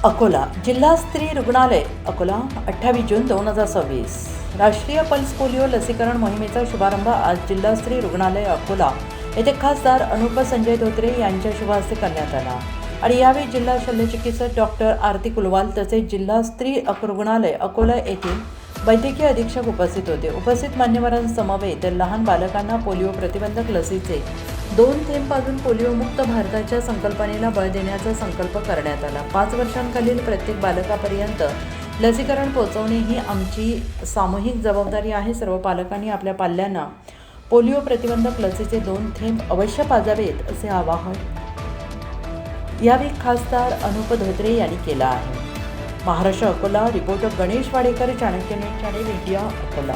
अकोला जिल्हा स्त्री रुग्णालय अकोला 28 जून 2026 राष्ट्रीय पल्स पोलिओ लसीकरण मोहिमेचा शुभारंभ आज जिल्हा स्त्री रुग्णालय अकोला येथे खासदार अनुप संजय धोत्रे यांच्या शुभ हस्ते करण्यात आला आणि यावेळी जिल्हा शल्यचिकित्सक डॉक्टर आरती कुलवाल तसेच जिल्हा स्त्री रुग्णालय अकोला येथील वैद्यकीय अधीक्षक उपस्थित होते। उपस्थित मान्यवरांसमवेत लहान बालकांना पोलिओ प्रतिबंधक लसीचे 2 थेंबापासून पोलिओमुक्त भारताच्या संकल्पनेला बळ देण्याचा संकल्प करण्यात आला। 5 वर्षांखालील प्रत्येक बालकापर्यंत लसीकरण पोहोचवणे ही आमची सामूहिक जबाबदारी आहे। सर्व पालकांनी आपल्या पाल्यांना पोलिओ प्रतिबंधक लसीचे 2 थेंब अवश्य पाजावेत असे आवाहन यावेळी खासदार अनुप धोत्रे यांनी केलं आहे। Maharashtra Akola reporter Ganesh Wadekar, Chanakya news media Akola.